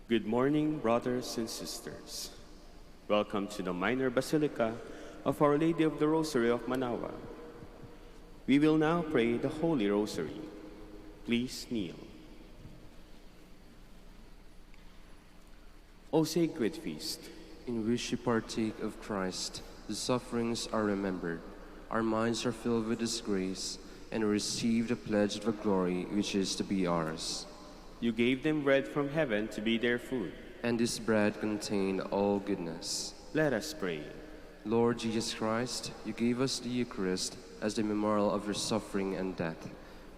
Good morning, brothers and sisters. Welcome to the Minor Basilica of Our Lady of the Rosary of Manaoag. We will now pray the Holy Rosary. Please kneel. O sacred feast, in which we partake of Christ, the sufferings are remembered, our minds are filled with His grace, and we receive the pledge of the glory which is to be ours. You gave them bread from heaven to be their food. And this bread contained all goodness. Let us pray. Lord Jesus Christ, you gave us the Eucharist as the memorial of your suffering and death.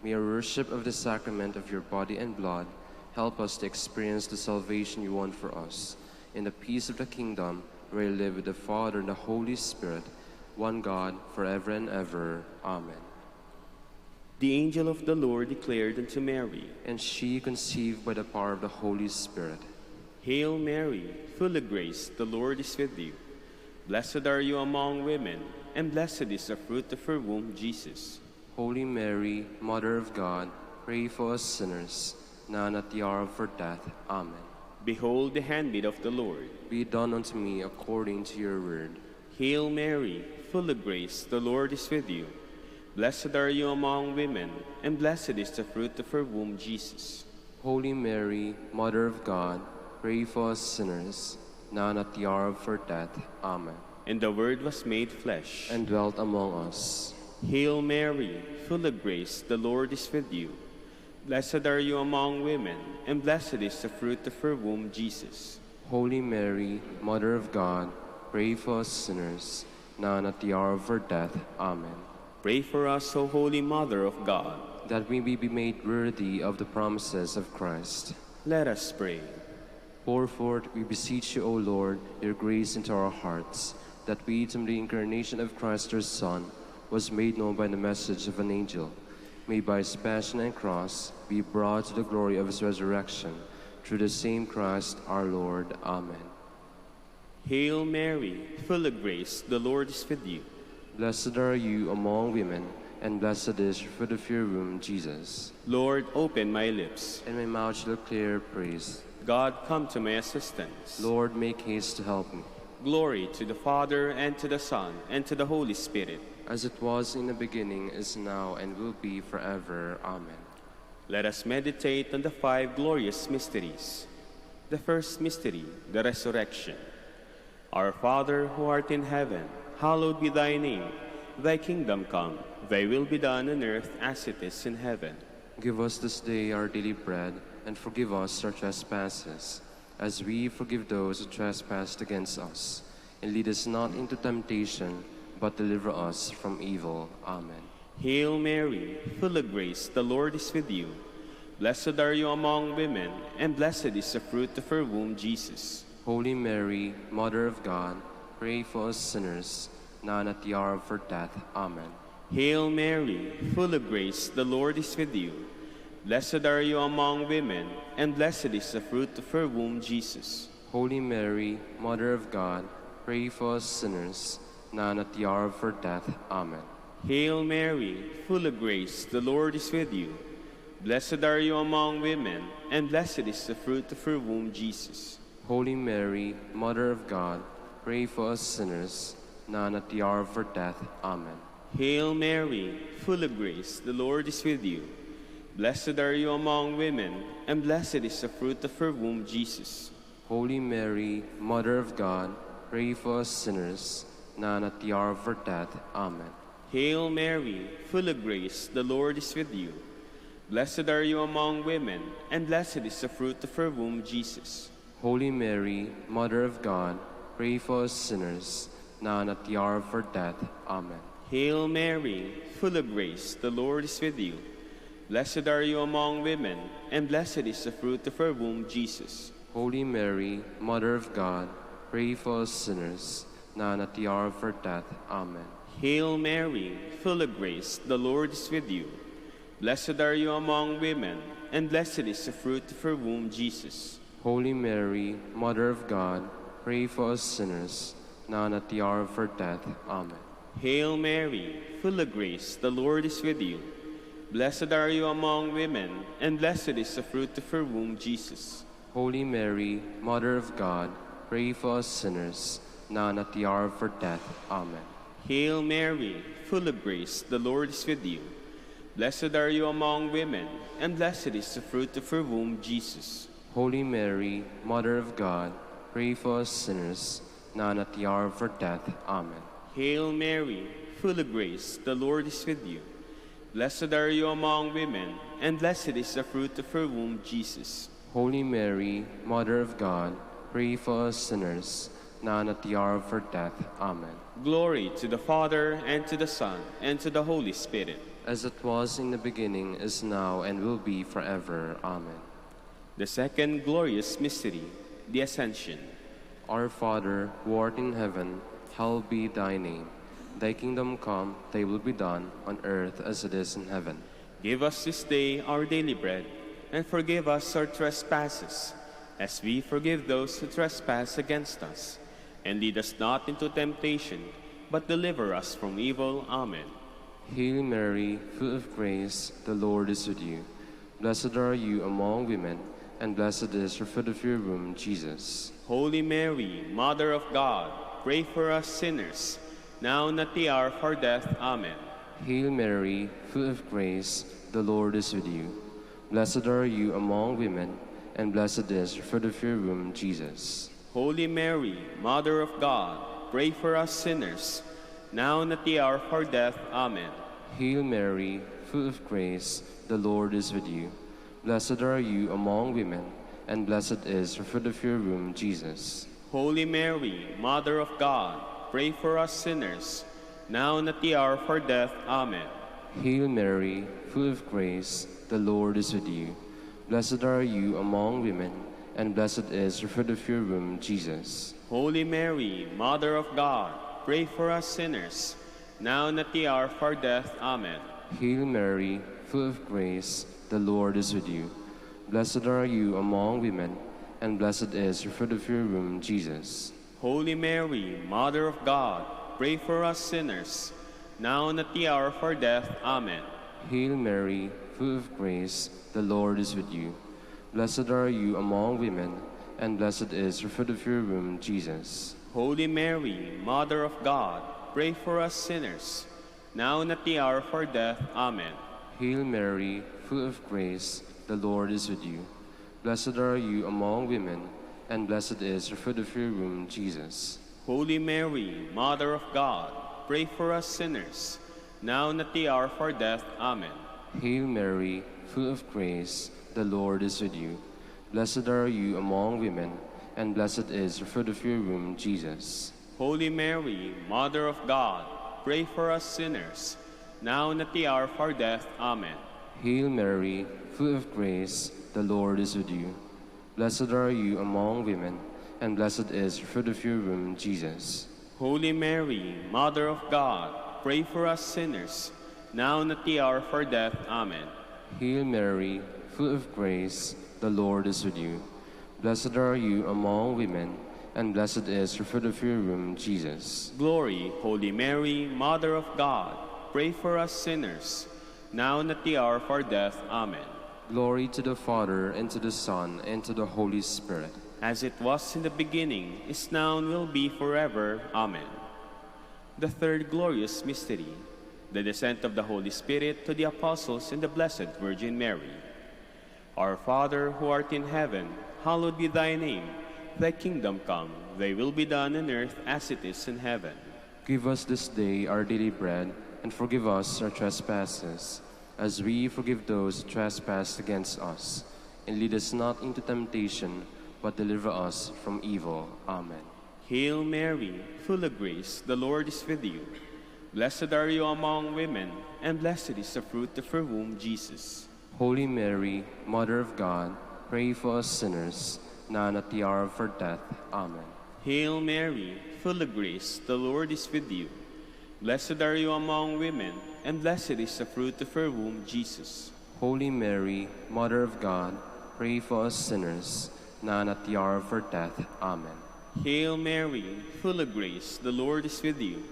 May our worship of the sacrament of your body and blood help us to experience the salvation you won for us. In the peace of the kingdom, where you live with the Father and the Holy Spirit, one God, forever and ever. Amen. The angel of the Lord declared unto Mary, and she conceived by the power of the Holy Spirit. Hail Mary, full of grace, the Lord is with you. Blessed are you among women, and blessed is the fruit of her womb, Jesus. Holy Mary, Mother of God, pray for us sinners, now and at the hour of our death. Amen. Behold the handmaid of the Lord. Be it done unto me according to your word. Hail Mary, full of grace, the Lord is with you. Blessed are you among women, and blessed is the fruit of her womb, Jesus. Holy Mary, Mother of God, pray for us sinners, now and at the hour of our death. Amen. And the Word was made flesh, and dwelt among us. Hail Mary, full of grace, the Lord is with you. Blessed are you among women, and blessed is the fruit of her womb, Jesus. Holy Mary, Mother of God, pray for us sinners, now and at the hour of our death. Amen. Pray for us, O Holy Mother of God, that we may be made worthy of the promises of Christ. Let us pray. Pour forth, we beseech you, O Lord, your grace into our hearts, that we, from the incarnation of Christ our Son, was made known by the message of an angel, may by his passion and cross be brought to the glory of his resurrection, through the same Christ our Lord. Amen. Hail Mary, full of grace, the Lord is with you. Blessed are you among women, and blessed is the fruit of your womb, Jesus. Lord, open my lips, and my mouth shall declare praise. God, come to my assistance. Lord, make haste to help me. Glory to the Father, and to the Son, and to the Holy Spirit. As it was in the beginning, is now, and will be forever. Amen. Let us meditate on the 5 glorious mysteries. The first mystery, the resurrection. Our Father, who art in heaven, hallowed be thy name. Thy kingdom come, thy will be done on earth as it is in heaven. Give us this day our daily bread, and forgive us our trespasses, as we forgive those who trespass against us. And lead us not into temptation, but deliver us from evil. Amen. Hail Mary, full of grace, the Lord is with you. Blessed are you among women, and blessed is the fruit of her womb, Jesus. Holy Mary, Mother of God, pray for us sinners, now and at the hour of our death. Amen. Hail Mary, full of grace, the Lord is with you. Blessed are you among women, and blessed is the fruit of her womb, Jesus. Holy Mary, Mother of God, pray for us sinners, now and at the hour of our death. Amen. Hail Mary, full of grace, the Lord is with you. Blessed are you among women, and blessed is the fruit of her womb, Jesus. Holy Mary, Mother of God, pray for us sinners, now and at the hour of our death. Amen. Hail Mary, full of grace, the Lord is with you. Blessed are you among women, and blessed is the fruit of her womb, Jesus. Holy Mary, Mother of God, pray for us sinners, now and at the hour of our death. Amen. Hail Mary, full of grace, the Lord is with you. Blessed are you among women, and blessed is the fruit of her womb, Jesus. Holy Mary, Mother of God, pray for us sinners, now and at the hour of our death. Amen. Hail Mary, full of grace, the Lord is with you. Blessed are you among women, and blessed is the fruit of her womb, Jesus. Holy Mary, Mother of God, pray for us sinners, now and at the hour of our death. Amen. Hail Mary, full of grace, the Lord is with you. Blessed are you among women, and blessed is the fruit of her womb, Jesus. Holy Mary, Mother of God, pray for us sinners, now and at the hour of our death. Amen. Hail Mary, full of grace, the Lord is with you. Blessed are you among women, and blessed is the fruit of her womb, Jesus. Holy Mary, Mother of God, pray for us sinners, now and at the hour of our death. Amen. Hail Mary, full of grace, the Lord is with you. Blessed are you among women, and blessed is the fruit of your womb, Jesus. Holy Mary, Mother of God, pray for us sinners, now and at the hour of our death. Amen. Hail Mary, full of grace, the Lord is with you. Blessed are you among women, and blessed is the fruit of your womb, Jesus. Holy Mary, Mother of God, pray for us sinners, now and at the hour of our death. Amen. Glory to the Father, and to the Son, and to the Holy Spirit. As it was in the beginning, is now, and will be forever. Amen. The second glorious mystery, the Ascension. Our Father, who art in heaven, hallowed be thy name. Thy kingdom come, thy will be done, on earth as it is in heaven. Give us this day our daily bread, and forgive us our trespasses, as we forgive those who trespass against us. And lead us not into temptation, but deliver us from evil. Amen. Hail Mary, full of grace, the Lord is with you. Blessed are you among women, and blessed is the fruit of your womb, Jesus. Holy Mary, Mother of God, pray for us sinners, now and at the hour of our death. Amen. Hail Mary, full of grace, the Lord is with you. Blessed are you among women, and blessed is the fruit of your womb, Jesus. Holy Mary, Mother of God, pray for us sinners, now and at the hour of our death. Amen. Hail Mary, full of grace, the Lord is with you. Blessed are you among women, and blessed is the fruit of your womb, Jesus. Holy Mary, Mother of God, pray for us sinners, now and at the hour of our death. Amen. Hail Mary, full of grace, the Lord is with you. Blessed are you among women, and blessed is the fruit of your womb, Jesus. Holy Mary, Mother of God, pray for us sinners, now and at the hour of our death. Amen. Hail Mary, full of grace, the Lord is with you. Blessed are you among women, and blessed is the fruit of your womb, Jesus. Holy Mary, Mother of God, pray for us sinners, now and at the hour of our death. Amen. Hail Mary, full of grace, the Lord is with you. Blessed are you among women, and blessed is the fruit of your womb, Jesus. Holy Mary, Mother of God, pray for us sinners, now and at the hour of our death. Amen. Hail Mary, full of grace, the Lord is with you. Blessed are you among women, and blessed is the fruit of your womb, Jesus. Holy Mary, Mother of God, pray for us sinners, now and at the hour of our death. Amen. Hail Mary, full of grace, the Lord is with you. Blessed are you among women, and blessed is the fruit of your womb, Jesus. Holy Mary, Mother of God, pray for us sinners, now and at the hour of our death. Amen. Hail Mary, full of grace, the Lord is with you. Blessed are you among women, and blessed is the fruit of your womb, Jesus. Holy Mary, Mother of God, pray for us sinners, now and at the hour of our death. Amen. Hail Mary, full of grace, the Lord is with you. Blessed are you among women, and blessed is the fruit of your womb, Jesus. Glory, Holy Mary, Mother of God, pray for us sinners, now and at the hour of our death. Amen. Glory to the Father, and to the Son, and to the Holy Spirit. As it was in the beginning, is now, and will be forever. Amen. The third glorious mystery, the descent of the Holy Spirit to the apostles and the Blessed Virgin Mary. Our Father, who art in heaven, hallowed be thy name. Thy kingdom come, thy will be done on earth as it is in heaven. Give us this day our daily bread, and forgive us our trespasses, as we forgive those who trespass against us. And lead us not into temptation, but deliver us from evil. Amen. Hail Mary, full of grace, the Lord is with you. Blessed are you among women, and blessed is the fruit of your womb, Jesus. Holy Mary, Mother of God, pray for us sinners, now and at the hour of our death. Amen. Hail Mary, full of grace, the Lord is with you. Blessed are you among women, and blessed is the fruit of your womb, Jesus. Holy Mary, Mother of God, pray for us sinners, now and at the hour of our death. Amen. Hail Mary, full of grace, the Lord is with you.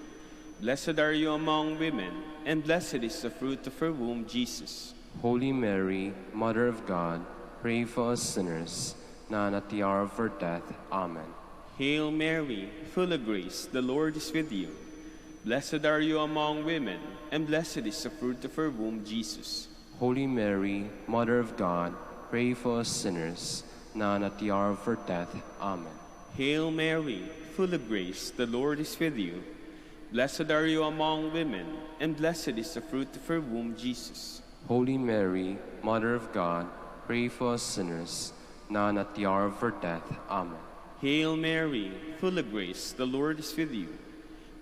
Blessed are you among women, and blessed is the fruit of your womb, Jesus. Holy Mary, Mother of God, pray for us sinners, now and at the hour of our death. Amen. Hail Mary, full of grace, the Lord is with you. Blessed are you among women, and blessed is the fruit of her womb, Jesus. Holy Mary, Mother of God, pray for us sinners, now and at the hour of our death. Amen. Hail Mary, full of grace, the Lord is with you. Blessed are you among women, and blessed is the fruit of her womb, Jesus. Holy Mary, Mother of God, pray for us sinners, now and at the hour of our death. Amen. Hail Mary, full of grace, the Lord is with you.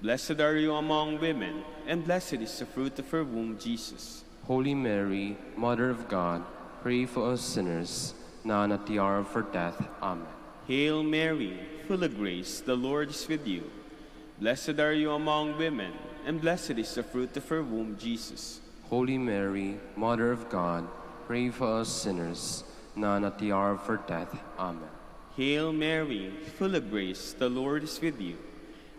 Blessed are you among women, and blessed is the fruit of her womb, Jesus. Holy Mary, Mother of God, pray for us sinners, now and at the hour of our death. Amen. Hail Mary, full of grace, the Lord is with you. Blessed are you among women, and blessed is the fruit of her womb, Jesus. Holy Mary, Mother of God, pray for us sinners, now and at the hour of our death. Amen. Hail Mary, full of grace, the Lord is with you.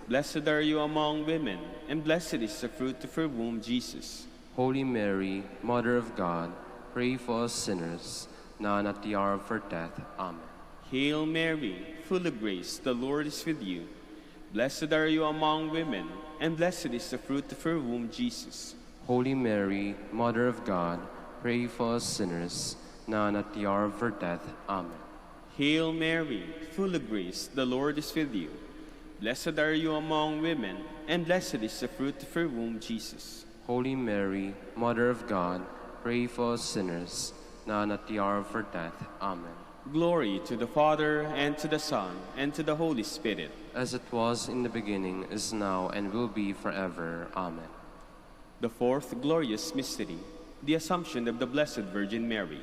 Blessed are you among women, and blessed is the fruit of her womb, Jesus. Holy Mary, Mother of God, pray for us sinners, now and at the hour of our death. Amen. Hail Mary, full of grace, the Lord is with you. Blessed are you among women, and blessed is the fruit of her womb, Jesus. Holy Mary, Mother of God, pray for us sinners, now and at the hour of our death. Amen. Hail Mary, full of grace, the Lord is with you. Blessed are you among women, and blessed is the fruit of her womb, Jesus. Holy Mary, Mother of God, pray for us sinners, now and at the hour of our death. Amen. Glory to the Father, and to the Son, and to the Holy Spirit. As it was in the beginning, is now, and will be forever. Amen. The fourth glorious mystery, the Assumption of the Blessed Virgin Mary.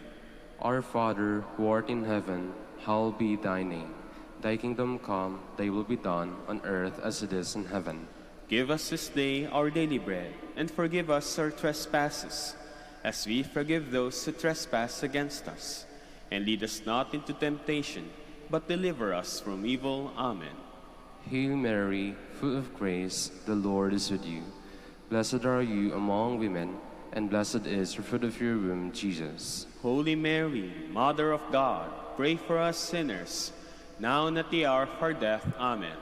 Our Father, who art in heaven, hallowed be thy name. Thy kingdom come, thy will be done, on earth as it is in heaven. Give us this day our daily bread, and forgive us our trespasses, as we forgive those who trespass against us. And lead us not into temptation, but deliver us from evil. Amen. Hail Mary, full of grace, the Lord is with you. Blessed are you among women, and blessed is the fruit of your womb, Jesus. Holy Mary, Mother of God, pray for us sinners, now and at the hour of our death. Amen.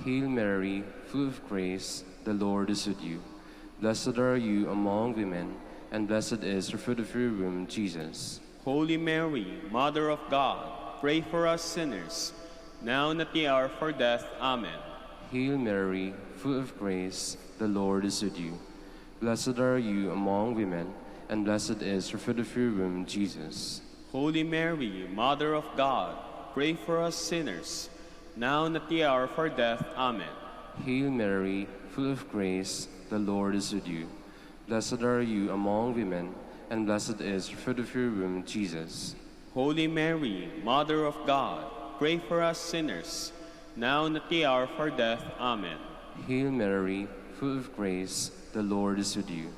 Hail Mary, full of grace, the Lord is with you. Blessed are you among women, and blessed is the fruit of your womb, Jesus. Holy Mary, Mother of God, pray for us sinners, now and at the hour of our death. Amen. Hail Mary, full of grace, the Lord is with you. Blessed are you among women, and blessed is the fruit of your womb, Jesus. Holy Mary, Mother of God, pray for us sinners, now and at the hour of our death. Amen. Hail Mary, full of grace, the Lord is with you. Blessed are you among women, and blessed is the fruit of your womb, Jesus. Holy Mary, Mother of God, pray for us sinners, now and at the hour of our death. Amen. Hail Mary, full of grace, the Lord is with you.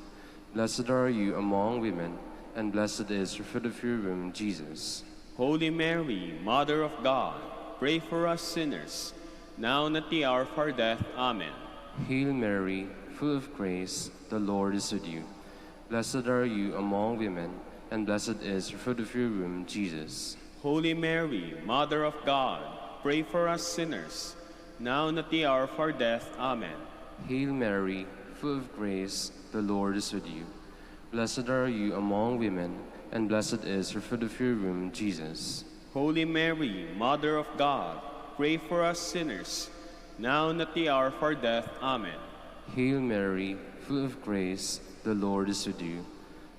Blessed are you among women, and blessed is the fruit of your womb, Jesus. Holy Mary, Mother of God, pray for us sinners, now and at the hour of our death. Amen. Hail Mary, full of grace, the Lord is with you. Blessed are you among women, and blessed is the fruit of your womb, Jesus. Holy Mary, Mother of God, pray for us sinners, now and at the hour of our death. Amen. Hail Mary, full of grace, the Lord is with you. Blessed are you among women, and blessed is the fruit of your womb, Jesus. Holy Mary, Mother of God, pray for us sinners, now and at the hour of our death. Amen. Hail Mary, full of grace, the Lord is with you.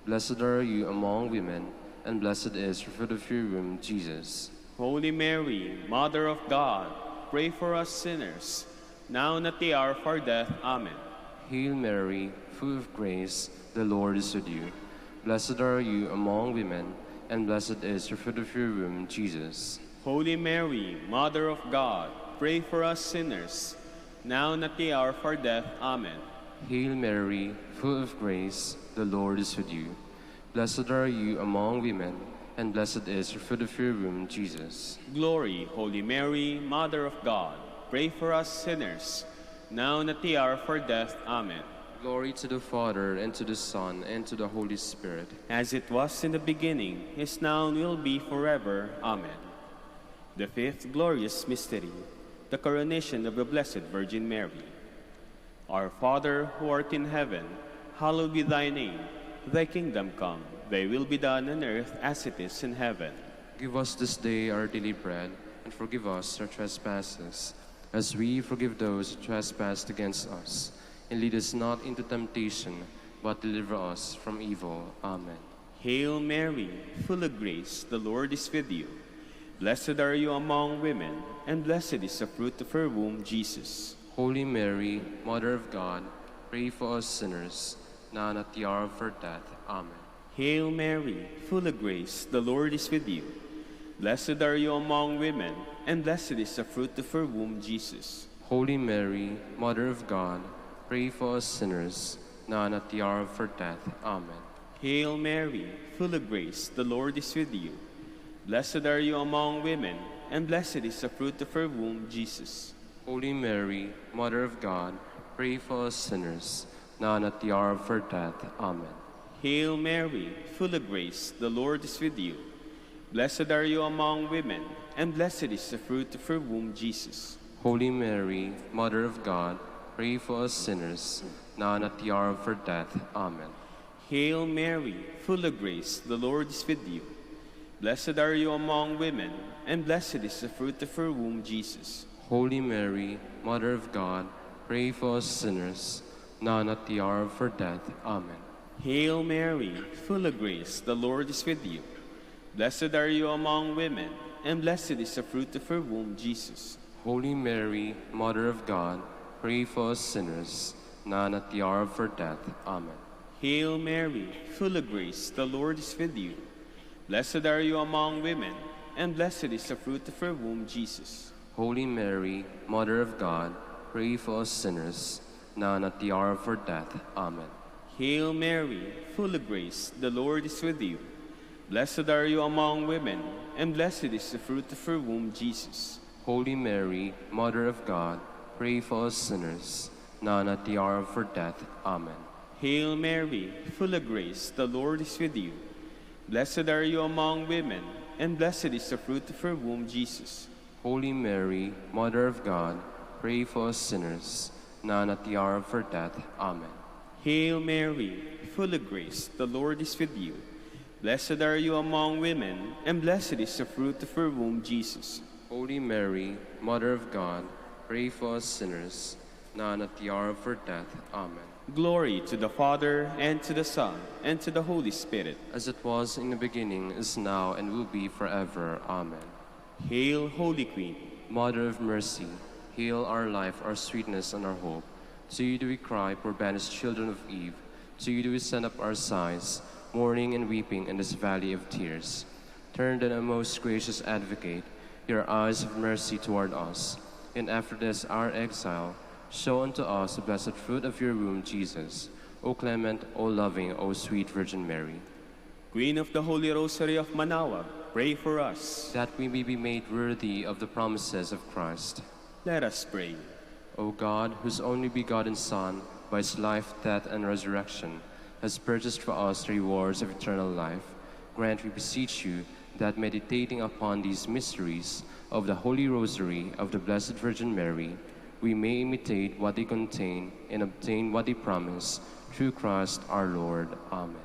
Blessed are you among women, and blessed is the fruit of your womb, Jesus. Holy Mary, Mother of God, pray for us sinners, now and at the hour of our death. Amen. Hail Mary, full of grace, the Lord is with you. Blessed are you among women, and blessed is the fruit of your womb, Jesus. Holy Mary, Mother of God, pray for us sinners, now and at the hour of our death. Amen. Hail Mary, full of grace, the Lord is with you. Blessed are you among women, and blessed is the fruit of your womb, Jesus. Glory, Holy Mary, Mother of God, pray for us sinners, now and at the hour of our death. Amen. Glory to the Father, and to the Son, and to the Holy Spirit. As it was in the beginning, is now, and will be forever. Amen. The fifth glorious mystery, the coronation of the Blessed Virgin Mary. Our Father, who art in heaven, hallowed be thy name. Thy kingdom come, thy will be done on earth as it is in heaven. Give us this day our daily bread, and forgive us our trespasses, as we forgive those who trespass against us. And lead us not into temptation, but deliver us from evil. Amen. Hail Mary, full of grace, the Lord is with you. Blessed are you among women, and blessed is the fruit of her womb, Jesus. Holy Mary, Mother of God, pray for us sinners, now and at the hour of our death. Amen. Hail Mary, full of grace, the Lord is with you. Blessed are you among women, and blessed is the fruit of her womb, Jesus. Holy Mary, Mother of God, pray for us sinners, now and at the hour of our death. Amen. Hail Mary, full of grace, the Lord is with you. Blessed are you among women, and blessed is the fruit of her womb, Jesus. Holy Mary, Mother of God, pray for us sinners, now and at the hour of our death. Amen. Hail Mary, full of grace, the Lord is with you. Blessed are you among women, and blessed is the fruit of her womb, Jesus. Holy Mary, Mother of God, pray for us sinners, now and at the hour of our death. Amen. Hail Mary, full of grace, the Lord is with you. Blessed are you among women, and blessed is the fruit of her womb, Jesus. Holy Mary, Mother of God, pray for us sinners, now and at the hour of our death. Amen. Hail Mary, full of grace, the Lord is with you. Blessed are you among women, and blessed is the fruit of her womb, Jesus. Holy Mary, Mother of God, pray for us sinners, now and at the hour of our death. Amen. Hail Mary, full of grace, the Lord is with you. Blessed are you among women, and blessed is the fruit of her womb, Jesus. Holy Mary, Mother of God, pray for us sinners, now and at the hour of our death. Amen. Hail Mary, full of grace, the Lord is with you. Blessed are you among women, and blessed is the fruit of her womb, Jesus. Holy Mary, Mother of God, pray for us sinners, now and at the hour of our death. Amen. Hail Mary, full of grace, the Lord is with you. Blessed are you among women, and blessed is the fruit of her womb, Jesus. Holy Mary, Mother of God, pray for us sinners, now and at the hour of our death. Amen. Hail Mary, full of grace, the Lord is with you. Blessed are you among women, and blessed is the fruit of her womb, Jesus. Holy Mary, Mother of God, pray for us sinners, now and at the hour of our death. Amen. Glory to the Father, and to the Son, and to the Holy Spirit. As it was in the beginning, is now, and will be forever. Amen. Hail, Holy Queen. Mother of mercy, hail our life, our sweetness, and our hope. To you do we cry, poor banished children of Eve. To you do we send up our sighs, mourning and weeping in this valley of tears. Turn then, O most gracious Advocate, your eyes of mercy toward us, and after this our exile, show unto us the blessed fruit of your womb, Jesus. O clement, O loving, O sweet Virgin Mary. Queen of the Holy Rosary of Manaoag, pray for us, that we may be made worthy of the promises of Christ. Let us pray. O God, whose only begotten Son, by his life, death, and resurrection, has purchased for us the rewards of eternal life, grant, we beseech you, that meditating upon these mysteries of the Holy Rosary of the Blessed Virgin Mary, we may imitate what they contain and obtain what they promise, through Christ our Lord. Amen.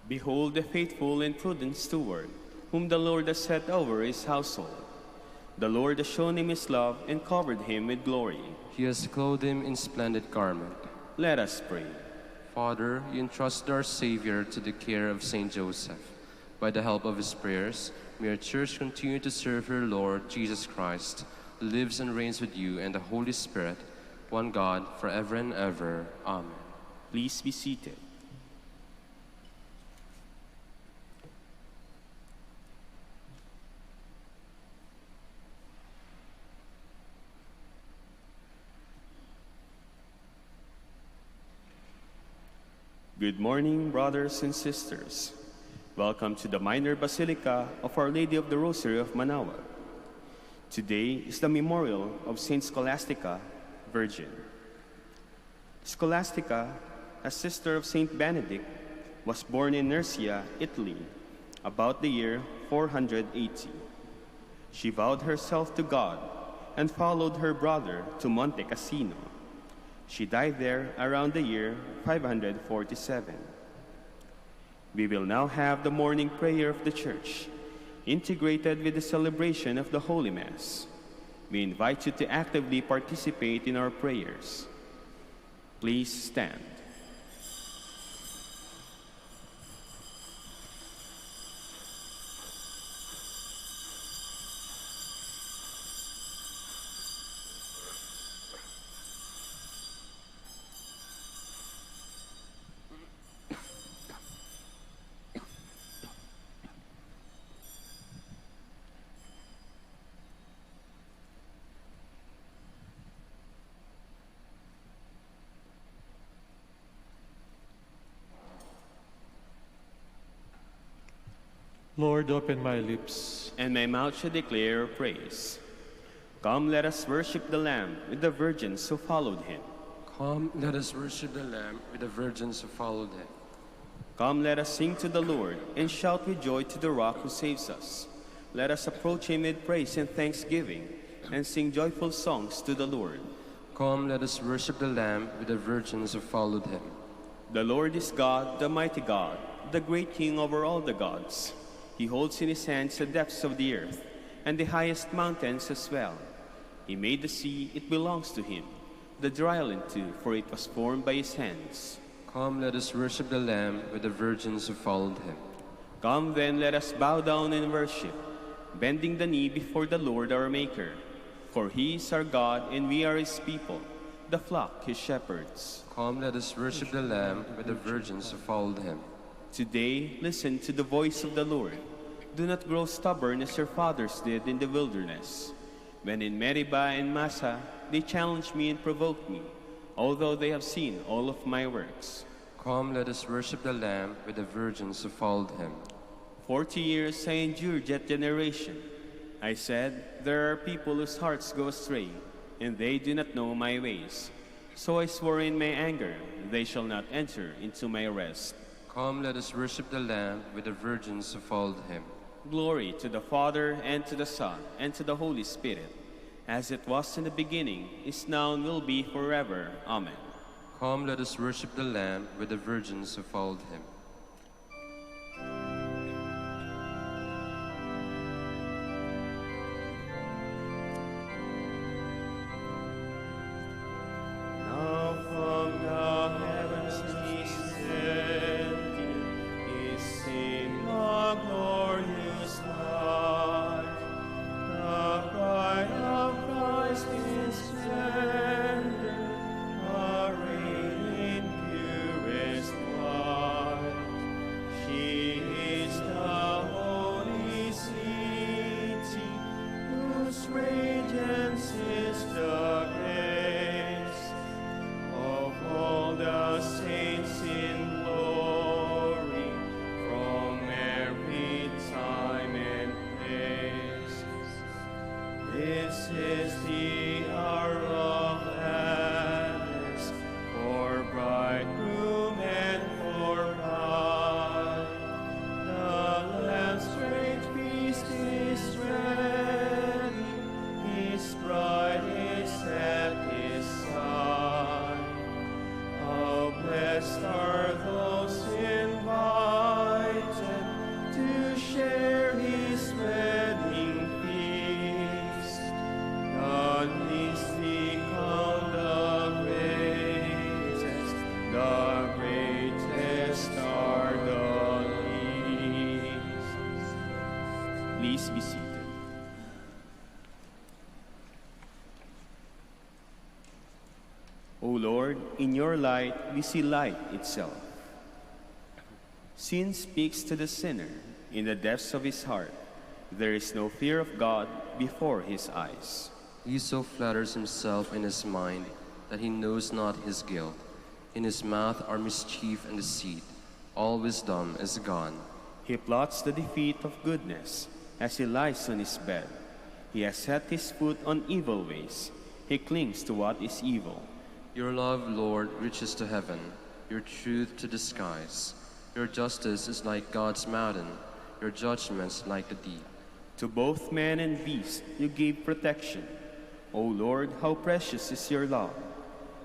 Behold the faithful and prudent steward, whom the Lord has set over his household. The Lord has shown him his love and covered him with glory. He has clothed him in splendid garment. Let us pray. Father, you entrusted our Savior to the care of Saint Joseph. By the help of his prayers, may our Church continue to serve her Lord Jesus Christ, who lives and reigns with you and the Holy Spirit, one God, forever and ever. Amen. Please be seated. Good morning, brothers and sisters. Welcome to the Minor Basilica of Our Lady of the Rosary of Manaoag. Today is the memorial of Saint Scholastica, Virgin. Scholastica, a sister of Saint Benedict, was born in Nursia, Italy, about the year 480. She vowed herself to God and followed her brother to Monte Cassino. She died there around the year 547. We will now have the morning prayer of the Church, integrated with the celebration of the Holy Mass. We invite you to actively participate in our prayers. Please stand. Lord, open my lips, And my mouth shall declare your praise. Come, let us worship the Lamb with the virgins who followed him. Come, let us worship the Lamb with the virgins who followed him. Come, let us sing to the Lord and shout with joy to the rock who saves us. Let us approach him with praise and thanksgiving and sing joyful songs to the Lord. Come, let us worship the Lamb with the virgins who followed him. The Lord is God, the mighty God, the great King over all the gods. He holds in his hands the depths of the earth and the highest mountains as well. He made the sea, it belongs to him, the dry land too, for it was formed by his hands. Come, let us worship the Lamb with the virgins who followed him. Come then, let us bow down and worship, bending the knee before the Lord our Maker. For he is our God, and we are his people, the flock his shepherds. Come, let us worship the Lamb with the virgins who followed him. Today, listen to the voice of the Lord. Do not grow stubborn as your fathers did in the wilderness. When in Meribah and Massa, they challenged me and provoked me, although they have seen all of my works. Come, let us worship the Lamb with the virgins who followed him. 40 years I endured that generation. I said, there are people whose hearts go astray, and they do not know my ways. So I swore in my anger, they shall not enter into my rest. Come, let us worship the Lamb with the virgins who followed him. Glory to the Father, and to the Son, and to the Holy Spirit, as it was in the beginning, is now, and will be forever. Amen. Come, let us worship the Lamb with the virgins who followed him. Now from the heavens descending is in the glorious light, the bride of Christ in splendor, arrayed in purest white. She is the holy city, whose radiance is the grace of all the saints in glory, from every time and place. This is the hour of gladness for bridegroom and for bride. The Lamb's great feast is ready, his bride is at his side. How blessed are those invited to share his wedding feast. The least become the greatest are the least. Please be seated. O Lord, in your light we see light itself. Sin speaks to the sinner in the depths of his heart. There is no fear of God before his eyes. He so flatters himself in his mind that he knows not his guilt. In his mouth are mischief and deceit. All wisdom is gone. He plots the defeat of goodness as he lies on his bed. He has set his foot on evil ways. He clings to what is evil. Your love, Lord, reaches to heaven, your truth to the skies. Your justice is like God's mountain, your judgments like the deep. To both man and beast you gave protection. O Lord, how precious is your love.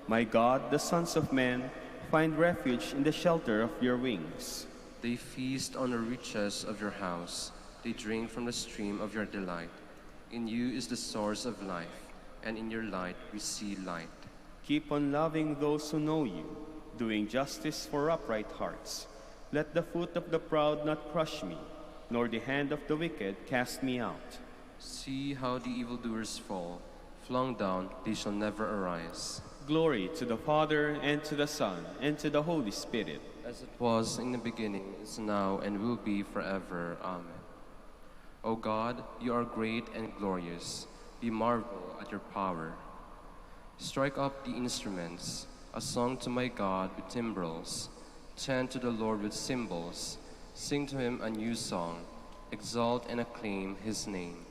My God, the sons of men find refuge in the shelter of your wings. They feast on the riches of your house. They drink from the stream of your delight. In you is the source of life, and in your light we see light. Keep on loving those who know you, doing justice for upright hearts. Let the foot of the proud not crush me, nor the hand of the wicked cast me out. See how the evildoers fall. Flung down, they shall never arise. Glory to the Father, and to the Son, and to the Holy Spirit. As it was in the beginning, is now, and will be forever. Amen. O God, you are great and glorious. We marvel at your power. Strike up the instruments, a song to my God with timbrels. Chant to the Lord with cymbals. Sing to him a new song. Exalt and acclaim his name.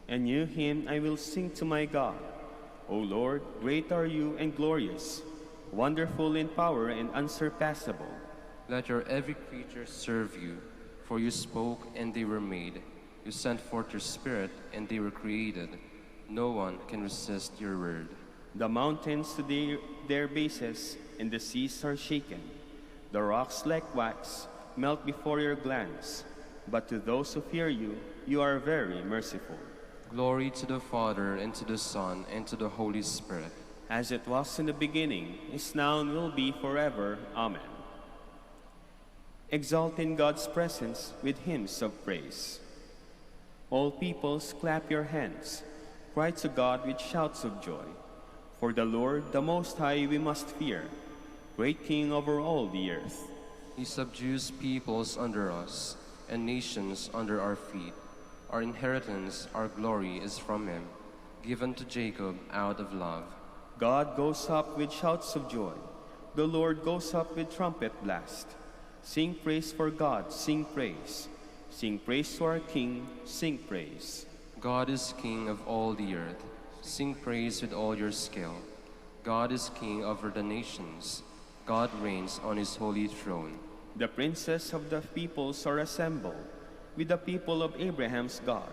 A new hymn I will sing to my God. O Lord, great are you and glorious, wonderful in power and unsurpassable. Let your every creature serve you, for you spoke and they were made. You sent forth your Spirit and they were created. No one can resist your word. The mountains to their bases, and the seas are shaken. The rocks like wax melt before your glance. But to those who fear you, you are very merciful. Glory to the Father, and to the Son, and to the Holy Spirit. As it was in the beginning, is now, and will be forever. Amen. Exalt in God's presence with hymns of praise. All peoples, clap your hands. Cry to God with shouts of joy. For the Lord, the Most High, we must fear, great King over all the earth. He subdues peoples under us, and nations under our feet. Our inheritance, our glory is from him, given to Jacob out of love. God goes up with shouts of joy. The Lord goes up with trumpet blast. Sing praise for God, sing praise. Sing praise to our King, sing praise. God is King of all the earth. Sing praise with all your skill. God is King over the nations. God reigns on his holy throne. The princes of the peoples are assembled with the people of Abraham's God.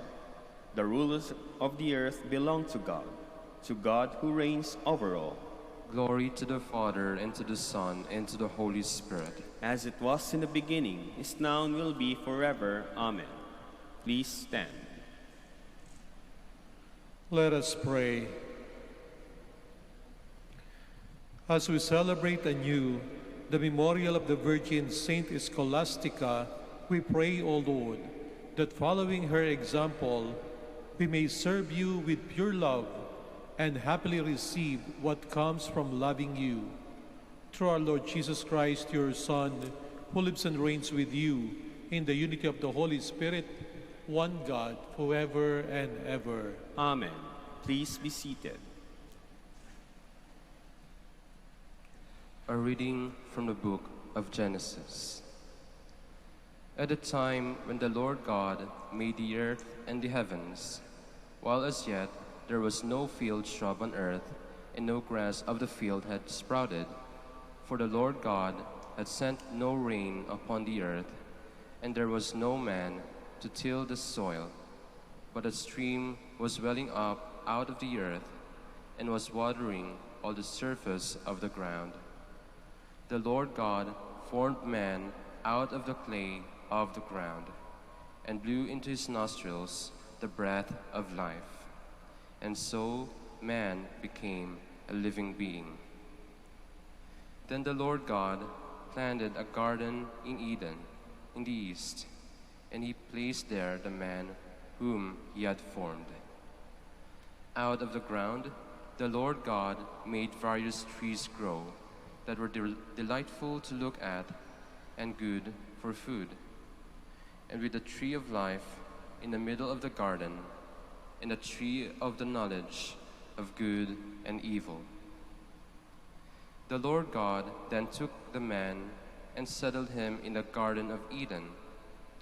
The rulers of the earth belong to God who reigns over all. Glory to the Father, and to the Son, and to the Holy Spirit. As it was in the beginning, is now, and will be forever. Amen. Please stand. Let us pray. As we celebrate anew the memorial of the Virgin Saint Scholastica, we pray, O Lord, that following her example, we may serve you with pure love and happily receive what comes from loving you. Through our Lord Jesus Christ, your Son, who lives and reigns with you in the unity of the Holy Spirit, one God, forever and ever. Amen. Please be seated. A reading from the book of Genesis. At the time when the Lord God made the earth and the heavens, while as yet there was no field shrub on earth, and no grass of the field had sprouted, for the Lord God had sent no rain upon the earth, and there was no man to till the soil, but a stream was welling up out of the earth, and was watering all the surface of the ground. The Lord God formed man out of the clay of the ground, and blew into his nostrils the breath of life. And so man became a living being. Then the Lord God planted a garden in Eden, in the east, and he placed there the man whom he had formed. Out of the ground the Lord God made various trees grow that were delightful to look at and good for food. And with the tree of life in the middle of the garden, and the tree of the knowledge of good and evil. The Lord God then took the man and settled him in the Garden of Eden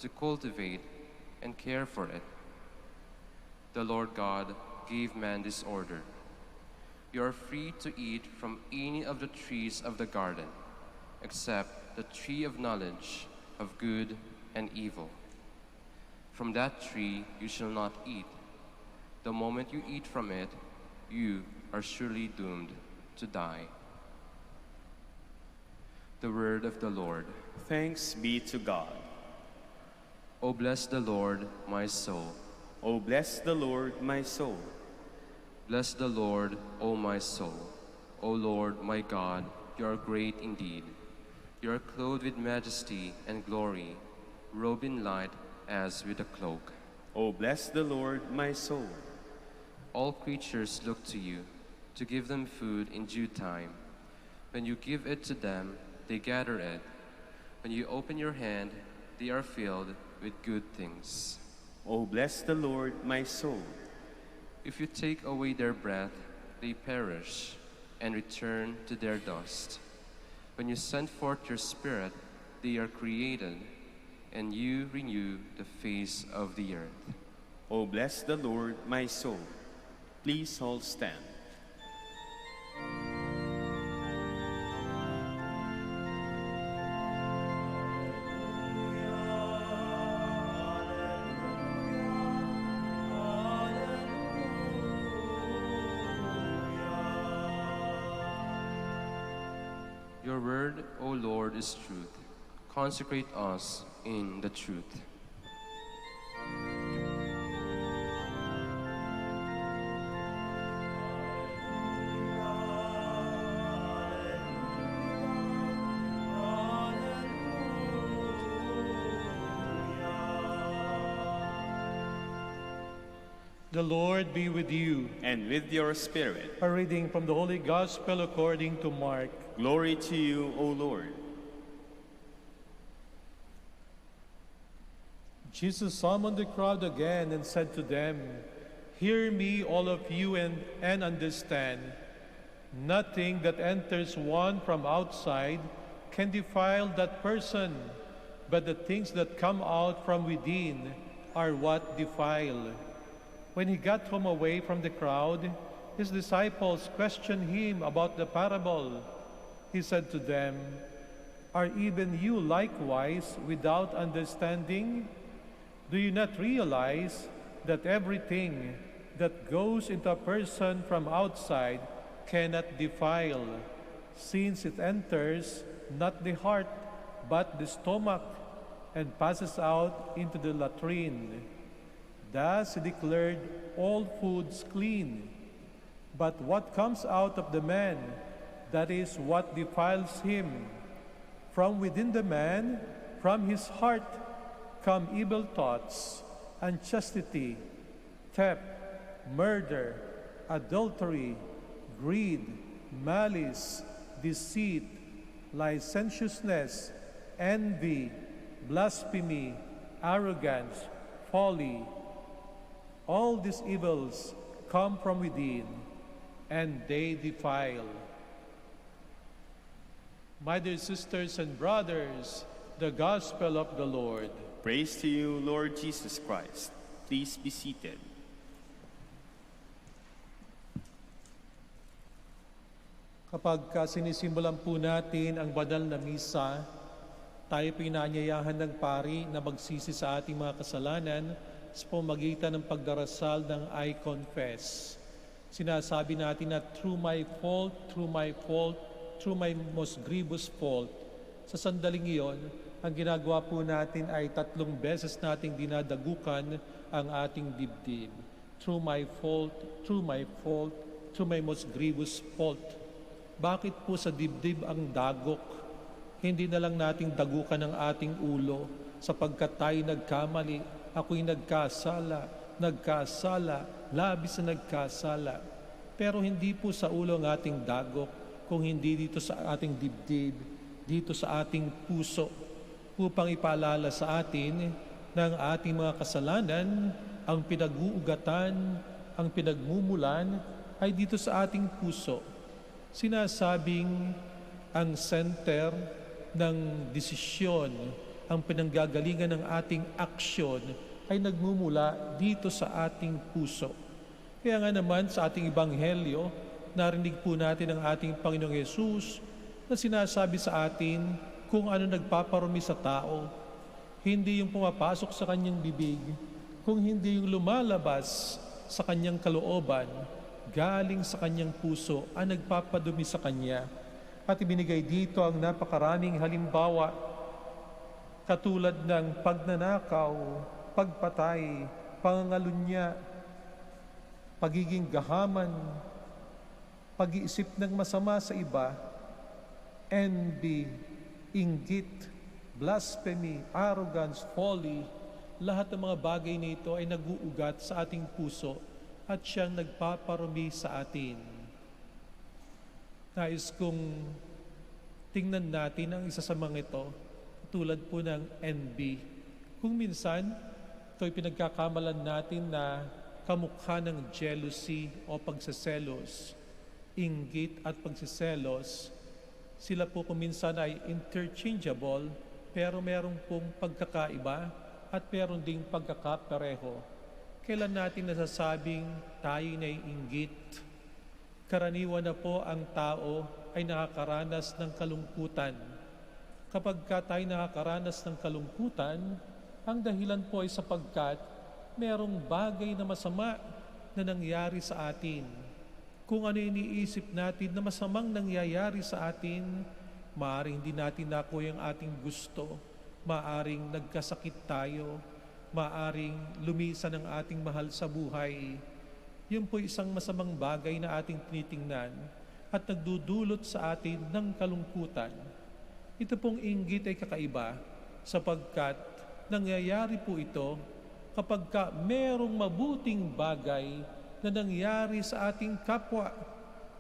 to cultivate and care for it. The Lord God gave man this order: "You are free to eat from any of the trees of the garden, except the tree of knowledge of good and evil. From that tree you shall not eat. The moment you eat from it, you are surely doomed to die." The word of the Lord. Thanks be to God. O bless the Lord, my soul. O bless the Lord, my soul. Bless the Lord, O my soul. O Lord, my God, you are great indeed. You are clothed with majesty and glory, robed in light as with a cloak. O bless the Lord, my soul. All creatures look to you to give them food in due time. When you give it to them, they gather it. When you open your hand, they are filled with good things. O bless the Lord, my soul. If you take away their breath, they perish and return to their dust. When you send forth your Spirit, they are created, and you renew the face of the earth. O bless the Lord, my soul. Please all stand. Your word, O Lord, is truth. Consecrate us in the truth. The Lord be with you. And with your spirit. A reading from the Holy Gospel according to Mark. Glory to you, O Lord. Jesus summoned the crowd again and said to them, "Hear me, all of you, and understand. Nothing that enters one from outside can defile that person, but the things that come out from within are what defile." When he got home away from the crowd, his disciples questioned him about the parable. He said to them, "Are even you likewise without understanding? Do you not realize that everything that goes into a person from outside cannot defile, since it enters not the heart but the stomach and passes out into the latrine? Thus he declared all foods clean. But what comes out of the man, that is what defiles him. From within the man, from his heart, come evil thoughts, unchastity, theft, murder, adultery, greed, malice, deceit, licentiousness, envy, blasphemy, arrogance, folly. All these evils come from within, and they defile." My dear sisters and brothers, the Gospel of the Lord. Praise to you, Lord Jesus Christ. Please be seated. Kapag sinisimulan po natin ang banal na misa, tayo pinanyayahan ng pari na magsisi sa ating mga kasalanan sa pamamagitan ng pagdarasal ng I confess. Sinasabi natin na through my fault, through my most grievous fault. Sa sandaling iyon, ang ginagawa po natin ay 3 beses nating dinadagukan ang ating dibdib. Through my fault, through my most grievous fault. Bakit po sa dibdib ang dagok? Hindi na lang nating dagukan ang ating ulo sapagkat tayo nagkamali. Ako'y nagkasala, labis na nagkasala. Pero hindi po sa ulo ang ating dagok, kung hindi dito sa ating dibdib, dito sa ating puso, upang ipaalala sa atin ng ating mga kasalanan, ang pinag-uugatan, ang pinagmumulan, ay dito sa ating puso. Sinasabing ang center ng desisyon, ang pinanggagalingan ng ating aksyon ay nagmumula dito sa ating puso. Kaya nga naman sa ating ebanghelyo, narinig po natin ang ating Panginoong Yesus na sinasabi sa atin kung ano nagpaparumi sa tao. hindi yung pumapasok sa kanyang bibig, kung hindi yung lumalabas sa kanyang kalooban, galing sa kanyang puso ang nagpapadumi sa kanya. At ibinigay dito ang napakaraming halimbawa, katulad ng pagnanakaw, pagpatay, pangangalunya, pagiging gahaman, pag-iisip ng masama sa iba, envy, inggit, blasphemy, arrogance, folly. Lahat ng mga bagay na ito ay nag-uugat sa ating puso at siyang nagpaparumi sa atin. Nais kong tingnan natin ang isa sa mga ito, tulad po ng envy. Kung minsan, ito'y pinagkakamalan natin na kamukha ng jealousy o pagseselos, inggit at pagseselos. Sila po kung minsan ay interchangeable, pero merong pong pagkakaiba at meron ding pagkakapareho. Kailan natin nasasabing tayo na inggit? Karaniwan na po ang tao ay nakakaranas ng kalungkutan. Kapag tayo nakakaranas ng kalungkutan, ang dahilan po ay sapagkat merong bagay na masama na nangyari sa atin. Kung ano iniisip natin na masamang nangyayari sa atin, maaaring hindi natin nakuha yung ating gusto, maaaring nagkasakit tayo, maaaring lumisan ang ating mahal sa buhay. Yun po isang masamang bagay na ating tinitingnan at nagdudulot sa atin ng kalungkutan. Ito pong inggit ay kakaiba sapagkat nangyayari po ito kapag merong mabuting bagay na nangyari sa ating kapwa.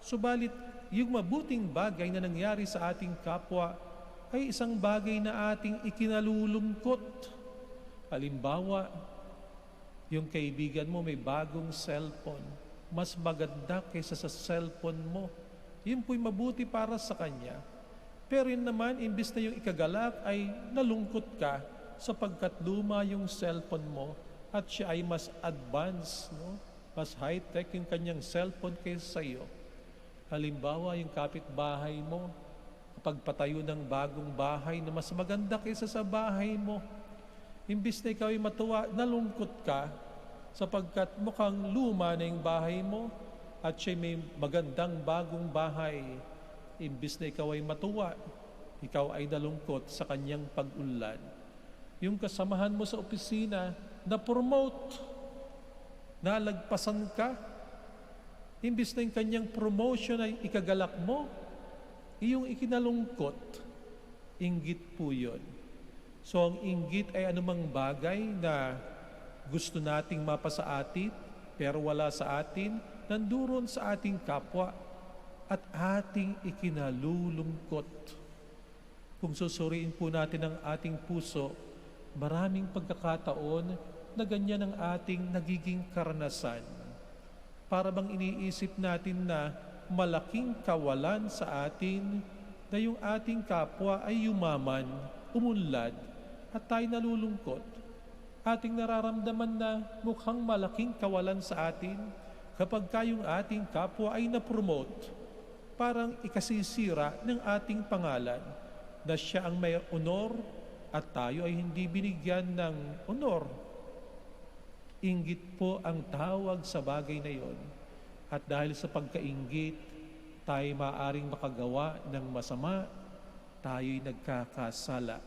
Subalit, yung mabuting bagay na nangyari sa ating kapwa ay isang bagay na ating ikinalulungkot. Halimbawa, yung kaibigan mo may bagong cellphone, mas maganda kaysa sa cellphone mo. Yun po'y mabuti para sa kanya. Pero yun naman, imbis na yung ikagalak ay nalungkot ka sapagkat luma yung cellphone mo at siya ay mas advanced, no? Mas high-tech yung kanyang cellphone kaysa sa iyo. Halimbawa, yung kapitbahay mo, kapag patayo ng bagong bahay na mas maganda kaysa sa bahay mo, imbis na ikaw ay matuwa, nalungkot ka sapagkat mukhang luma na yung bahay mo at siya may magandang bagong bahay. Imbis na ikaw ay matuwa, ikaw ay nalungkot sa kanyang pag-unlad. Yung kasamahan mo sa opisina, na-promote, nalagpasan ka, imbis na yung kanyang promotion ay ikagalak mo, iyong ikinalungkot, inggit po yun. So ang inggit ay anumang bagay na gusto nating mapasa atin, pero wala sa atin, nanduron sa ating kapwa at ating ikinalulungkot. Kung susuriin po natin ang ating puso, maraming pagkakataon na ganyan ang ating nagiging karanasan. Para bang iniisip natin na malaking kawalan sa atin na yung ating kapwa ay yumaman, umunlad, at tayo nalulungkot. Ating nararamdaman na mukhang malaking kawalan sa atin kapag yung ating kapwa ay na-promote. Parang ikasisira ng ating pangalan na siya ang may honor at tayo ay hindi binigyan ng honor. Inggit po ang tawag sa bagay na yon. At dahil sa pagkainggit, tayo maaaring makagawa ng masama, tayo'y nagkakasala.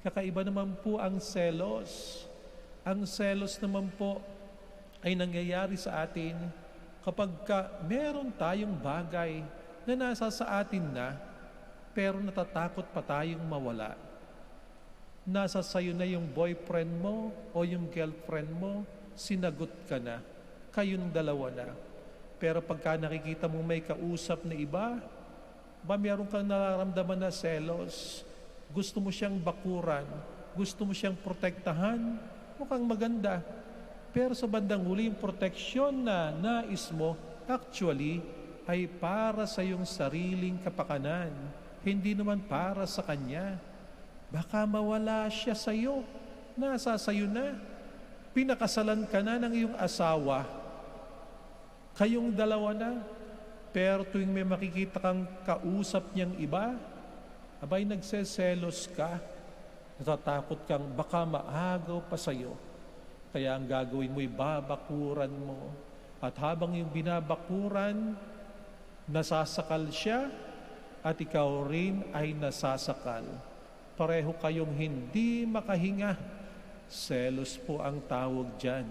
Kakaiba naman po ang selos. Ang selos naman po ay nangyayari sa atin kapag meron tayong bagay na nasa sa atin na, pero natatakot pa tayong mawala. Nasa sayo na yung boyfriend mo o yung girlfriend mo, sinagot ka na, kayong dalawa na. Pero pagka nakikita mo may kausap na iba, meron kang nararamdaman na selos, gusto mo siyang bakuran, gusto mo siyang protektahan, mukhang maganda. Pero sa bandang huli, yung proteksyon na nais mo, actually, ay para sa iyong sariling kapakanan, hindi naman para sa kanya. Baka mawala siya sa iyo, nasa sa iyo na. Pinakasalan ka na ng iyong asawa, kayong dalawa na, pero tuwing may makikita kang kausap niyang iba, abay nagseselos ka. Natatakot kang baka maagaw pa sa'yo. Kaya ang gagawin mo'y babakuran mo. At habang yung binabakuran, nasasakal siya at ikaw rin ay nasasakal. Pareho kayong hindi makahinga. Selos po ang tawag dyan.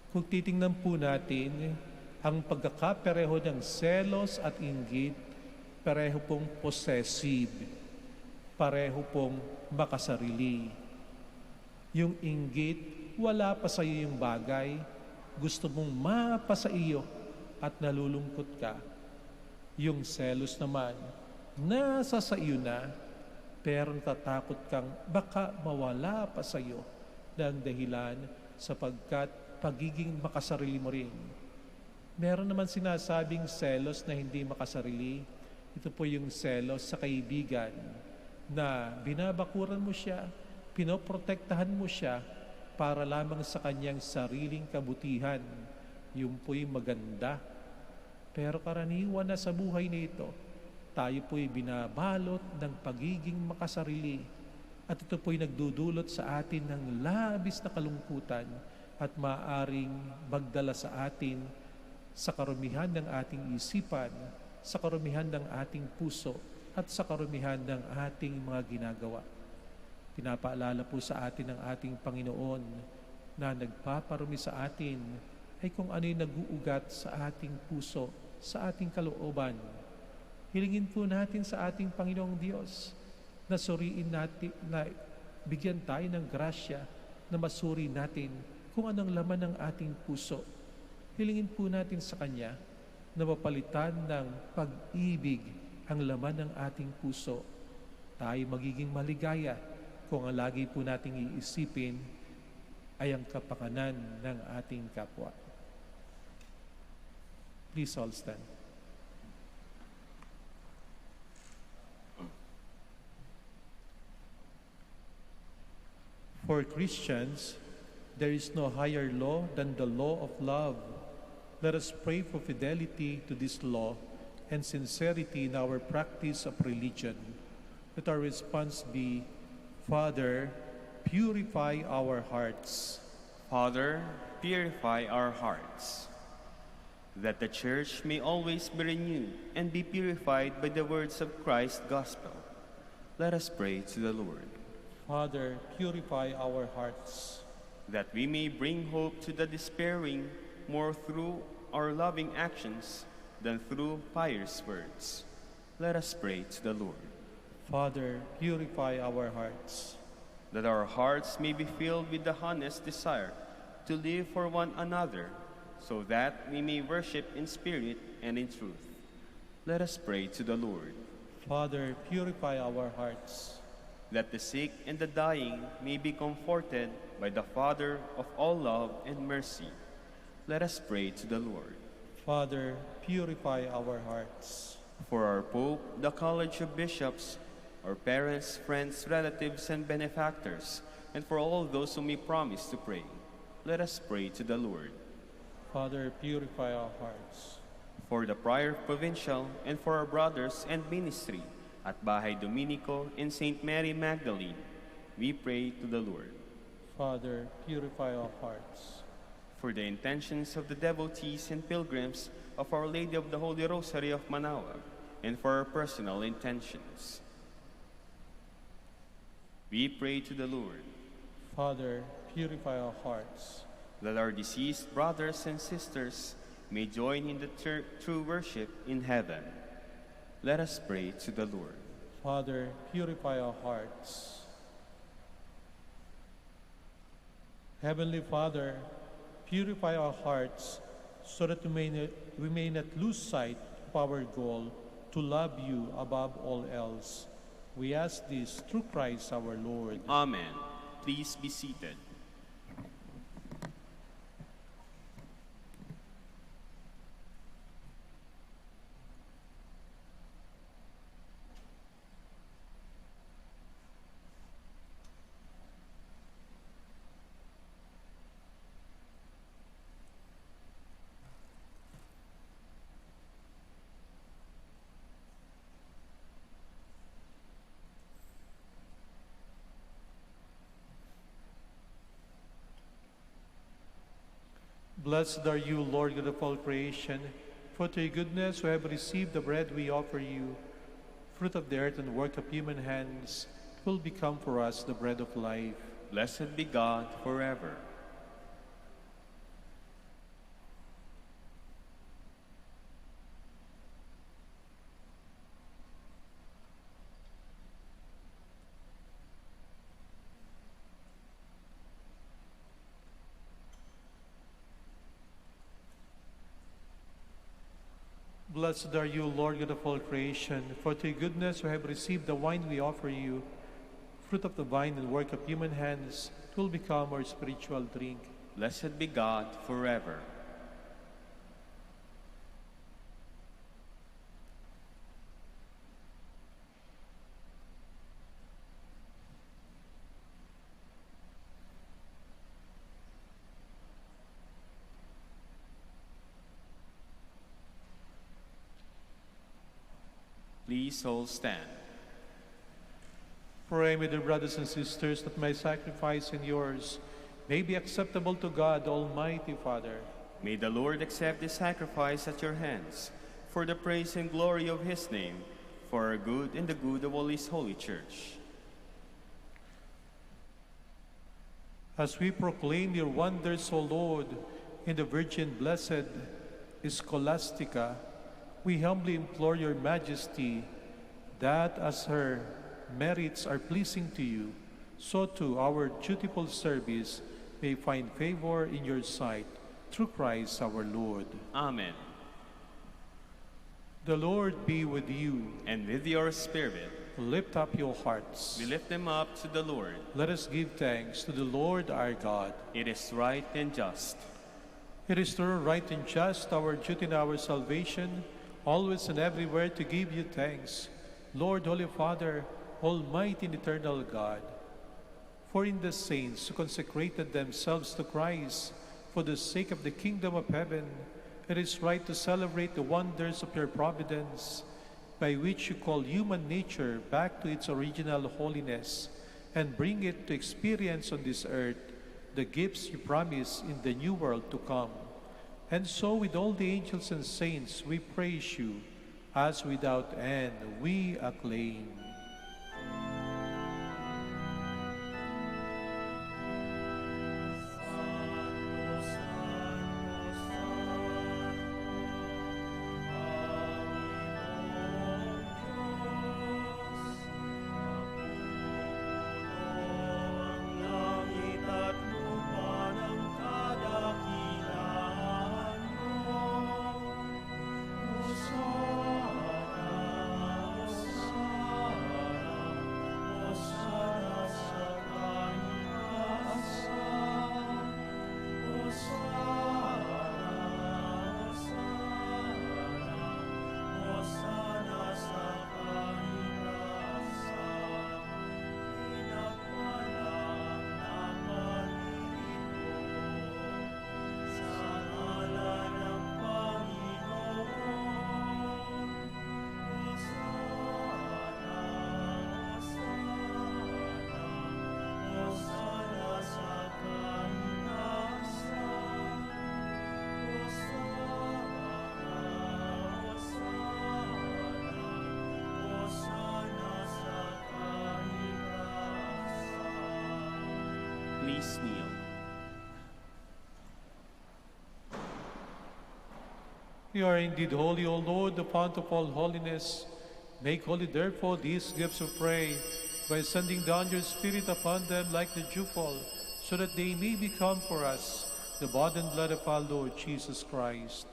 Kung titingnan po natin, ang pagkakapareho ng selos at inggit, pareho pong possessive, pareho pong makasarili. Yung inggit, wala pa sa iyo yung bagay, gusto mong mapa sa iyo at nalulungkot ka. Yung selos naman, nasa sa iyo na, pero natatakot kang baka mawala pa sa iyo ng dahilan sapagkat pagiging makasarili mo rin. Meron naman sinasabing selos na hindi makasarili. Ito po yung selos sa kaibigan na binabakuran mo siya, pinoprotektahan mo siya para lamang sa kanyang sariling kabutihan. Yung po'y maganda. Pero karaniwan na sa buhay nito, tayo po'y binabalot ng pagiging makasarili. At ito po'y nagdudulot sa atin ng labis na kalungkutan at maaaring magdala sa atin sa karumihan ng ating isipan, sa karumihan ng ating puso, at sa karumihan ng ating mga ginagawa. Pinapaalala po sa atin ng ating Panginoon na nagpaparumi sa atin ay kung ano'y nag-uugat sa ating puso, sa ating kalooban. Hilingin po natin sa ating Panginoong Diyos na suriin natin, na bigyan tayo ng grasya na masuri natin kung anong laman ng ating puso. Hilingin po natin sa Kanya na mapalitan ng pag-ibig ang laman ng ating puso. Tayo magiging maligaya kung ang lagi po nating iisipin ay ang kapakanan ng ating kapwa. Please all stand. For Christians, there is no higher law than the law of love. Let us pray for fidelity to this law and sincerity in our practice of religion. Let our response be, Father, purify our hearts. Father, purify our hearts, that the Church may always be renewed and be purified by the words of Christ's gospel. Let us pray to the Lord. Father, purify our hearts, that we may bring hope to the despairing more through our loving actions than through pious words. Let us pray to the Lord. Father, purify our hearts, that our hearts may be filled with the honest desire to live for one another, so that we may worship in spirit and in truth. Let us pray to the Lord. Father, purify our hearts, that the sick and the dying may be comforted by the Father of all love and mercy. Let us pray to the Lord. Father, purify our hearts. For our Pope, the College of Bishops, our parents, friends, relatives, and benefactors, and for all those whom we promise to pray, let us pray to the Lord. Father, purify our hearts. For the Prior Provincial, and for our brothers and ministry at Bahay Dominico and St. Mary Magdalene, we pray to the Lord. Father, purify our hearts. For the intentions of the devotees and pilgrims of Our Lady of the Holy Rosary of Manaoag, and for our personal intentions, we pray to the Lord. Father, purify our hearts, that our deceased brothers and sisters may join in the true worship in heaven. Let us pray to the Lord. Father, purify our hearts. Heavenly Father, purify our hearts so that we may not lose sight of our goal to love you above all else. We ask this through Christ our Lord. Amen. Please be seated. Blessed are you, Lord God of all creation, for through your goodness we have received the bread we offer you, fruit of the earth and work of human hands, will become for us the bread of life. Blessed be God forever. Blessed are you, Lord God of all creation, for through your goodness we have received the wine we offer you, fruit of the vine and work of human hands, it will become our spiritual drink. Blessed be God forever. Please all stand. Pray, my dear brothers and sisters, that my sacrifice and yours may be acceptable to God, Almighty Father. May the Lord accept this sacrifice at your hands, for the praise and glory of his name, for our good and the good of all his holy church. As we proclaim your wonders, O Lord, in the Virgin Blessed Scholastica, we humbly implore your majesty that as her merits are pleasing to you, so too our dutiful service may find favor in your sight, through Christ our Lord. Amen. The Lord be with you. And with your spirit, Lift up your hearts. we lift them up to the Lord. Let us give thanks to the Lord our God. It is right and just. It is true, right, and just, our duty and our salvation, always and everywhere to give you thanks, Lord, Holy Father, Almighty and eternal God. For in the saints who consecrated themselves to Christ for the sake of the kingdom of heaven, it is right to celebrate the wonders of your providence, by which you call human nature back to its original holiness and bring it to experience on this earth the gifts you promise in the new world to come. And so with all the angels and saints we praise you, as without end we acclaim. Please kneel. You are indeed holy, O Lord, the fount of all holiness. Make holy, therefore, these gifts, we pray, by sending down your Spirit upon them like the dewfall, so that they may become for us the body and blood of our Lord Jesus Christ.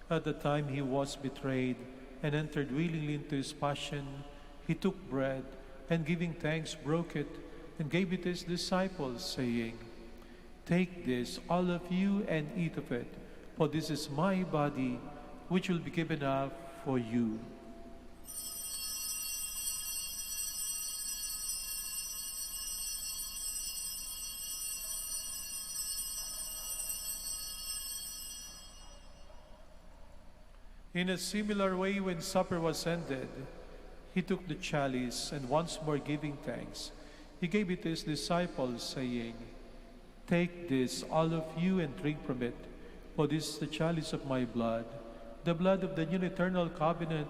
At the time he was betrayed and entered willingly into his passion, he took bread, and giving thanks, broke it, and gave it to his disciples, saying, "Take this, all of you, and eat of it, for this is my body, which will be given up for you." In a similar way, when supper was ended, he took the chalice, and once more giving thanks, he gave it to his disciples, saying, "Take this, all of you, and drink from it, For this is the chalice of my blood, the blood of the new and eternal covenant,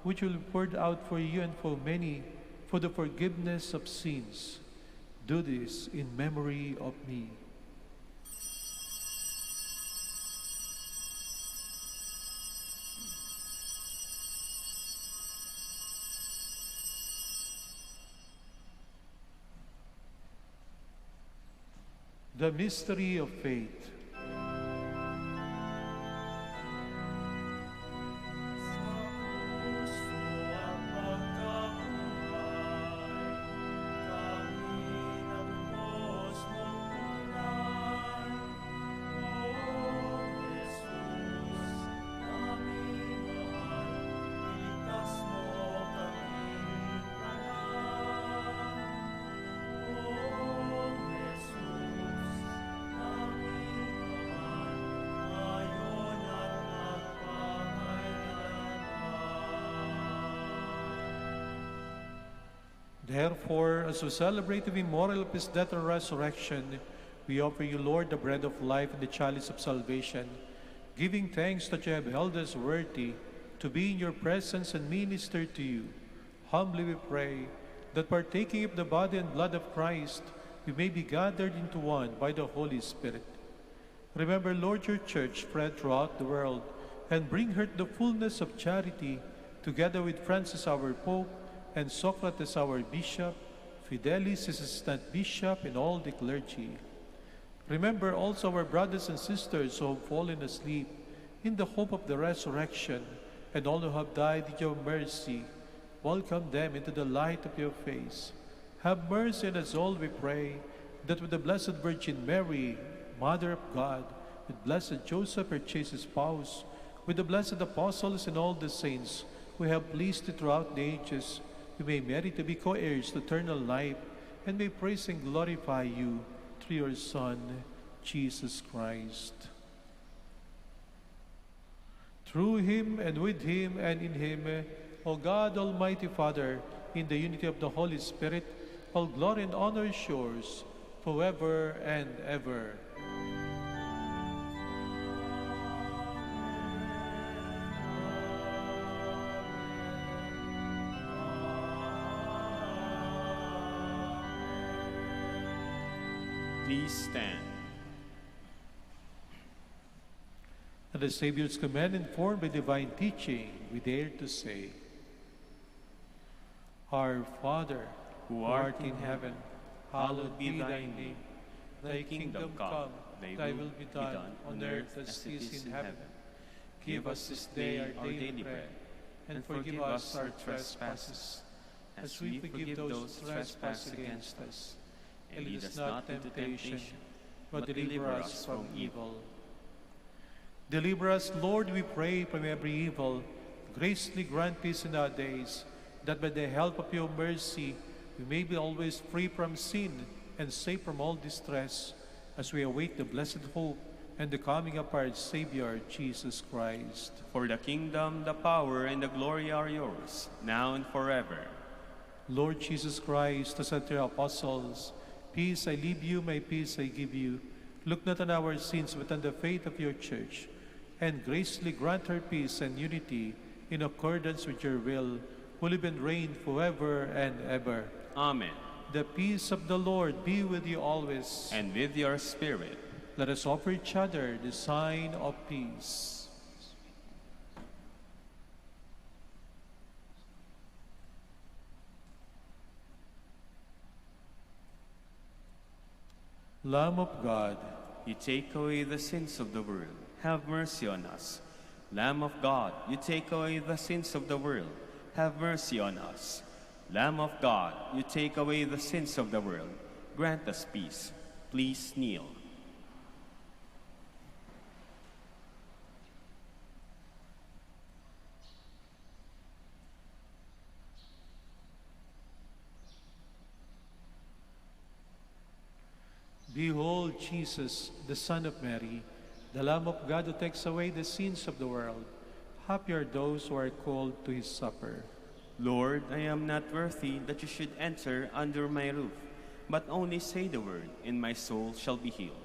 which will be poured out for you and for many, for the forgiveness of sins. Do this in memory of me. The mystery of faith. Therefore, as we celebrate the memorial of his death and resurrection, we offer you, Lord, the bread of life and the chalice of salvation, giving thanks that you have held us worthy to be in your presence and minister to you. Humbly we pray that partaking of the body and blood of Christ, we may be gathered into one by the Holy Spirit. Remember, Lord, your church spread throughout the world, and bring her to the fullness of charity, together with Francis our Pope, and Socrates our Bishop, Fidelis his assistant Bishop, and all the clergy. Remember also our brothers and sisters who have fallen asleep in the hope of the resurrection, and all who have died in your mercy. Welcome them into the light of your face. Have mercy on us all, we pray, that with the Blessed Virgin Mary, Mother of God, with blessed Joseph, her chaste spouse, with the blessed apostles and all the saints who have pleased you throughout the ages, we may merit to be co-heirs to eternal life, and may praise and glorify you through your Son, Jesus Christ. Through him, and with him, and in him, O God, Almighty Father, in the unity of the Holy Spirit, all glory and honor is yours, forever and ever. Please stand. At the Savior's command, informed by divine teaching, we dare to say, Our Father, Who art in heaven, hallowed be thy name. Thy kingdom come, thy will be done on earth as it is in heaven. Give us this day our daily bread, and forgive us our trespasses, as we forgive those who trespass against us. And lead us not into temptation, but deliver us from evil. Deliver us, Lord, we pray, from every evil. Graciously grant peace in our days, that by the help of your mercy we may be always free from sin and safe from all distress, as we await the blessed hope and the coming of our Savior, Jesus Christ. For the kingdom, the power, and the glory are yours, now and forever. Lord Jesus Christ, who said to your apostles, Peace I leave you, my peace I give you. Look not on our sins, but on the faith of your church, and graciously grant her peace and unity in accordance with your will, who live and reign forever and ever. Amen. The peace of the Lord be with you always. And with your spirit. Let us offer each other the sign of peace. Lamb of God, you take away the sins of the world. Have mercy on us. Lamb of God, you take away the sins of the world. Have mercy on us. Lamb of God, you take away the sins of the world. Grant us peace. Please kneel. Behold Jesus, the Son of Mary, the Lamb of God who takes away the sins of the world. Happy are those who are called to his supper. Lord, I am not worthy that you should enter under my roof, but only say the word, and my soul shall be healed.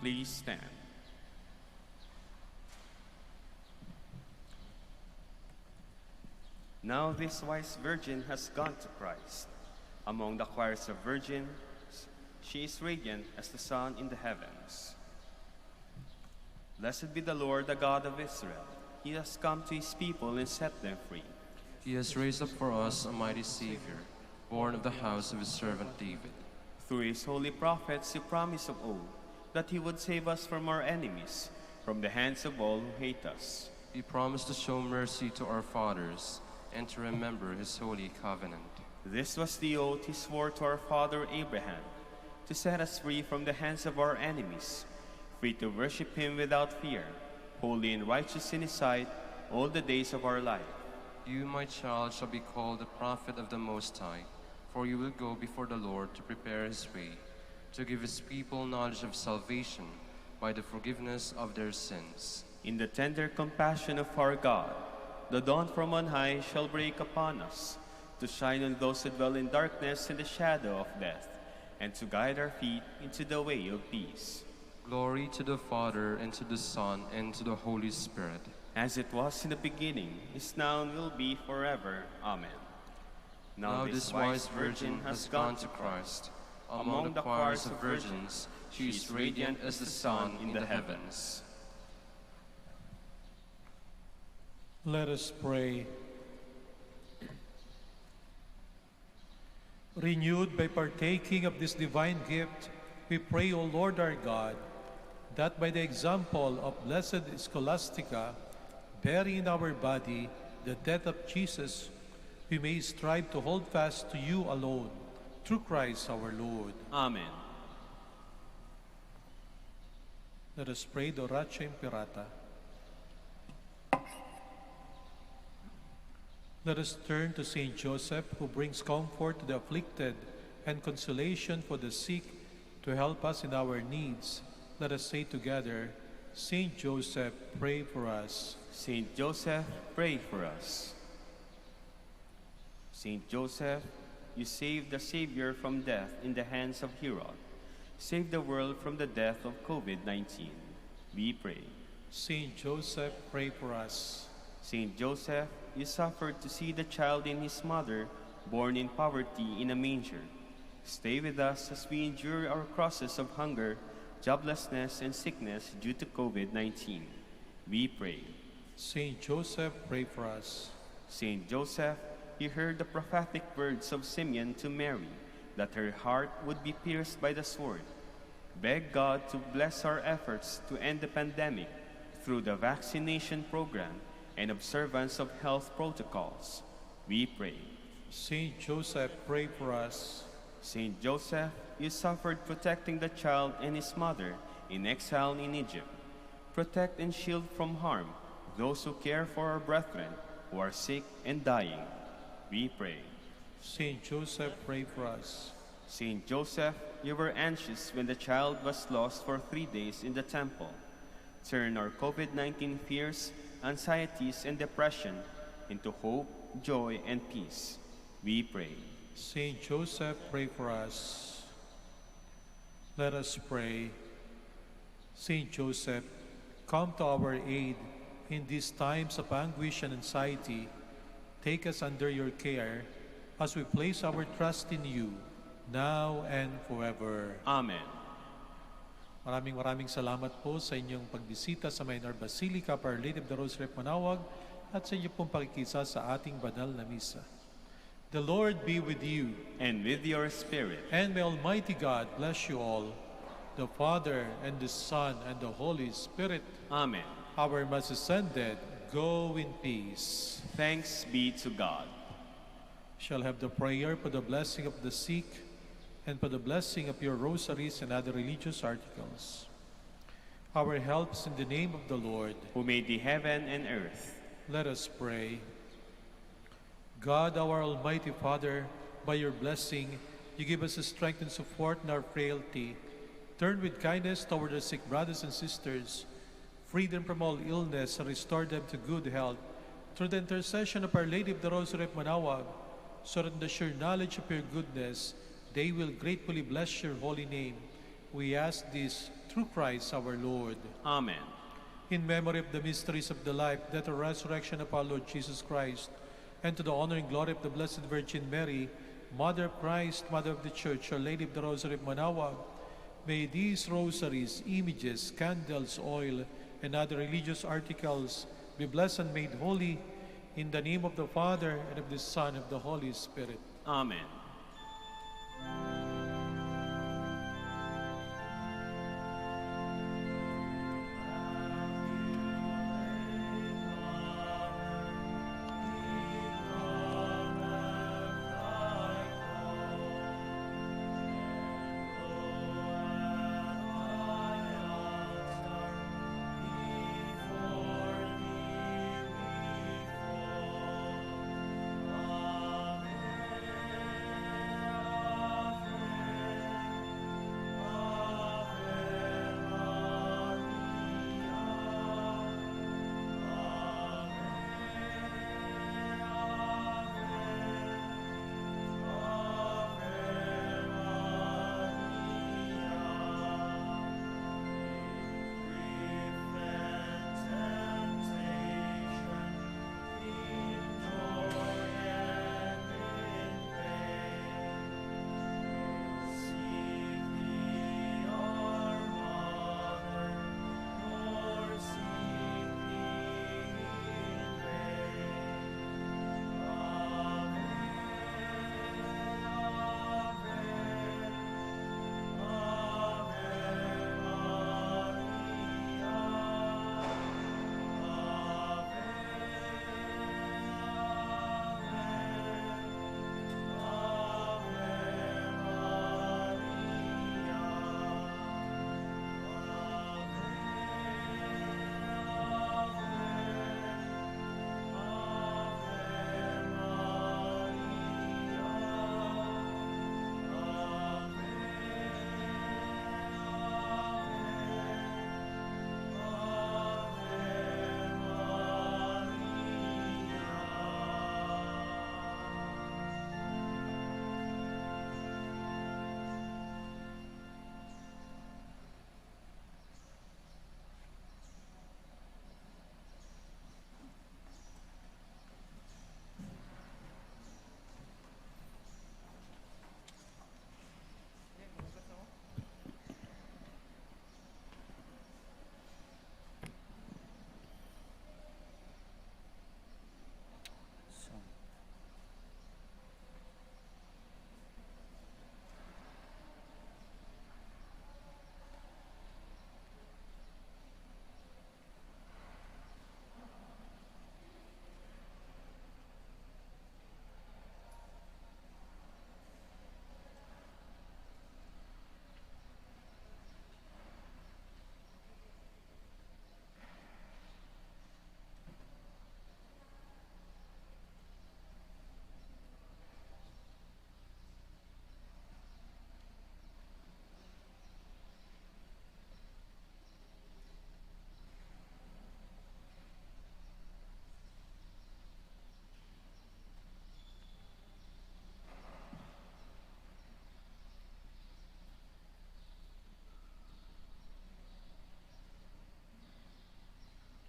Please stand. Now this wise virgin has gone to Christ. Among the choirs of virgins, she is radiant as the sun in the heavens. Blessed be the Lord, the God of Israel. He has come to his people and set them free. He has raised up for us a mighty Savior, born of the house of his servant David. Through his holy prophets, he promised of old that he would save us from our enemies, from the hands of all who hate us. He promised to show mercy to our fathers and to remember his holy covenant. This was the oath he swore to our father Abraham, to set us free from the hands of our enemies, free to worship him without fear, holy and righteous in his sight all the days of our life. You, my child, shall be called the prophet of the Most High, for you will go before the Lord to prepare his way, to give his people knowledge of salvation by the forgiveness of their sins. In the tender compassion of our God, the dawn from on high shall break upon us, to shine on those who dwell in darkness and the shadow of death, and to guide our feet into the way of peace. Glory to the Father, and to the Son, and to the Holy Spirit. As it was in the beginning, is now, and will be forever. Amen. Now this wise virgin has gone to Christ. Among the choirs of virgins, she is radiant as the sun in the heavens. Let us pray. Renewed by partaking of this divine gift, we pray, O Lord our God, that by the example of Blessed Scholastica, bearing in our body the death of Jesus, we may strive to hold fast to you alone, through Christ our Lord. Amen. Let us pray the Oratio Imperata. Let us turn to Saint Joseph, who brings comfort to the afflicted and consolation for the sick, to help us in our needs. Let us say together, Saint Joseph, pray for us. Saint Joseph, pray for us. Saint Joseph, you saved the Savior from death in the hands of Herod. Save the world from the death of COVID-19. We pray. Saint Joseph, pray for us. Saint Joseph, you suffered to see the child and his mother born in poverty in a manger. Stay with us as we endure our crosses of hunger, joblessness, and sickness due to COVID-19. We pray. Saint Joseph, pray for us. Saint Joseph, you heard the prophetic words of Simeon to Mary, that her heart would be pierced by the sword. Beg God to bless our efforts to end the pandemic through the vaccination program and observance of health protocols. We pray. Saint Joseph, pray for us. Saint Joseph, you suffered protecting the child and his mother in exile in Egypt. Protect and shield from harm those who care for our brethren who are sick and dying. We pray. Saint Joseph, pray for us. Saint Joseph, you were anxious when the child was lost for 3 days in the temple. Turn our COVID-19 fears, anxieties, and depression into hope, joy, and peace. We pray. Saint Joseph, pray for us. Let us pray. Saint Joseph, come to our aid in these times of anguish and anxiety. Take us under your care as we place our trust in you, now and forever. Amen. Maraming salamat po sa inyong pagbisita sa Minor Basilica, Our Lady of the Rosary of Manaoag, at sa inyong pong pakikisa sa ating banal na misa. The Lord be with you. And with your spirit. And may Almighty God bless you all, the Father, and the Son, and the Holy Spirit. Amen. Our Mass is ended. Go in peace. Thanks be to God. Shall have the prayer for the blessing of the sick and for the blessing of your rosaries and other religious articles. Our helps in the name of the Lord, who made the heaven and earth. Let us pray. God, our Almighty Father, by your blessing, you give us the strength and support in our frailty. Turn with kindness toward our sick brothers and sisters, free them from all illness, and restore them to good health, through the intercession of Our Lady of the Rosary of Manaoag, so that in the sure knowledge of your goodness, they will gratefully bless your holy name. We ask this through Christ our Lord. Amen. In memory of the mysteries of the life, death, and resurrection of our Lord Jesus Christ, and to the honor and glory of the Blessed Virgin Mary, Mother of Christ, Mother of the Church, Our Lady of the Rosary of Manaoag, may these rosaries, images, candles, oil, and other religious articles be blessed and made holy in the name of the Father, and of the Son, and of the Holy Spirit. Amen.